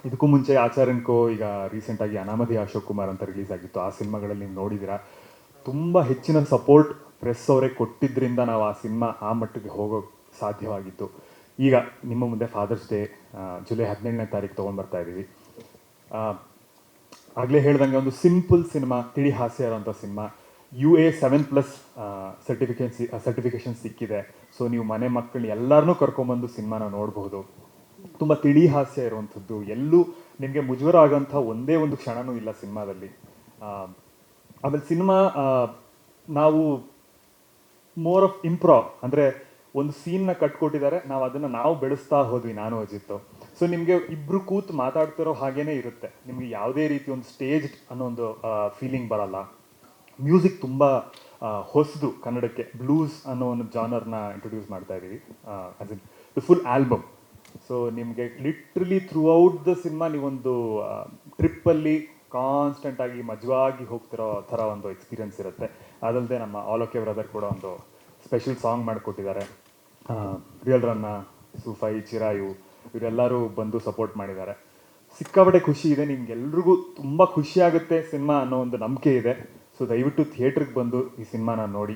ಇದಕ್ಕೂ ಮುಂಚೆ ಆಚಾರ್ಯನ್ಕೋ, ಈಗ ರೀಸೆಂಟಾಗಿ ಅನಾಮಧೇಯ ಅಶೋಕ್ ಕುಮಾರ್ ಅಂತ ರಿಲೀಸ್ ಆಗಿತ್ತು. ಆ ಸಿನಿಮಾಗಳಲ್ಲಿ ನೀವು ನೋಡಿದ್ದೀರಾ, ತುಂಬ ಹೆಚ್ಚಿನ ಸಪೋರ್ಟ್ ಪ್ರೆಸ್ ಅವರೇ ಕೊಟ್ಟಿದ್ದರಿಂದ ನಾವು ಆ ಸಿನಿಮಾ ಆ ಮಟ್ಟಿಗೆ ಹೋಗೋಕ್ಕೆ ಸಾಧ್ಯವಾಗಿತ್ತು. ಈಗ ನಿಮ್ಮ ಮುಂದೆ ಫಾದರ್ಸ್ ಡೇ ಜುಲೈ 17ನೇ ತಾರೀಕು ತೊಗೊಂಡ್ಬರ್ತಾ ಇದ್ದೀವಿ. ಆಗಲೇ ಹೇಳ್ದಂಗೆ ಒಂದು ಸಿಂಪಲ್ ಸಿನಿಮಾ, ತಿಳಿ ಹಾಸ್ಯ ಇರೋಂಥ ಸಿನಿಮಾ. UA 7+ ಸರ್ಟಿಫಿಕೇಷನ್ ಸಿಕ್ಕಿದೆ. ಸೊ ನೀವು ಮನೆ ಮಕ್ಕಳು ಎಲ್ಲರನ್ನೂ ಕರ್ಕೊಂಬಂದು ಸಿನಿಮಾನ ನೋಡಬಹುದು. ತುಂಬ ತಿಳಿ ಹಾಸ್ಯ ಇರುವಂಥದ್ದು, ಎಲ್ಲೂ ನಿಮಗೆ ಮುಜುಗರ ಆಗೋಂಥ ಒಂದೇ ಒಂದು ಕ್ಷಣನೂ ಇಲ್ಲ ಸಿನಿಮಾದಲ್ಲಿ. ಆಮೇಲೆ ಸಿನಿಮಾ ನಾವು ಮೋರ್ ಆಫ್ ಇಂಪ್ರೂವ್, ಅಂದರೆ ಒಂದು ಸೀನ್ನ ಕಟ್ಕೊಟ್ಟಿದ್ದಾರೆ, ನಾವು ಅದನ್ನು ನಾವು ಬೆಳೆಸ್ತಾ ಹೋದ್ವಿ, ನಾನು ಅಜಿತ್ತು. ಸೊ ನಿಮಗೆ ಇಬ್ಬರು ಕೂತು ಮಾತಾಡ್ತಿರೋ ಹಾಗೇನೇ ಇರುತ್ತೆ, ನಿಮಗೆ ಯಾವುದೇ ರೀತಿ ಒಂದು ಸ್ಟೇಜ್ ಅನ್ನೋ ಒಂದು ಫೀಲಿಂಗ್ ಬರಲ್ಲ. ಮ್ಯೂಸಿಕ್ ತುಂಬ ಹೊಸದು ಕನ್ನಡಕ್ಕೆ. ಬ್ಲೂಸ್ ಅನ್ನೋ ಒಂದು ಜಾನರ್ನ ಇಂಟ್ರೊಡ್ಯೂಸ್ ಮಾಡ್ತಾ ಇದ್ದೀವಿ, as in the full album. So ನಿಮಗೆ literally throughout the cinema ನೀವೊಂದು ಟ್ರಿಪ್ಪಲ್ಲಿ ಕಾನ್ಸ್ಟೆಂಟಾಗಿ ಮಜವಾಗಿ ಹೋಗ್ತಿರೋ ಥರ ಒಂದು ಎಕ್ಸ್ಪೀರಿಯನ್ಸ್ ಇರುತ್ತೆ. ಅದಲ್ಲದೆ ನಮ್ಮ ಆಲ್ ಓಕೆ ಬ್ರದರ್ ಕೂಡ ಒಂದು ಸ್ಪೆಷಲ್ ಸಾಂಗ್ ಮಾಡಿಕೊಟ್ಟಿದ್ದಾರೆ. ರಿಯಲ್ ರನ್ನ, ಸುಫೈ, ಚಿರಾಯು ಇವರೆಲ್ಲರೂ ಬಂದು ಸಪೋರ್ಟ್ ಮಾಡಿದ್ದಾರೆ. ಸಿಕ್ಕಾಪಟ್ಟೆ ಖುಷಿ ಇದೆ, ನಿಮ್ಗೆಲ್ರಿಗೂ ತುಂಬ ಖುಷಿ ಆಗುತ್ತೆ ಸಿನಿಮಾ ಅನ್ನೋ ಒಂದು ನಂಬಿಕೆ ಇದೆ. ಸೊ ದಯವಿಟ್ಟು ಥಿಯೇಟ್ರಿಗೆ ಬಂದು ಈ ಸಿನಿಮಾನ ನೋಡಿ.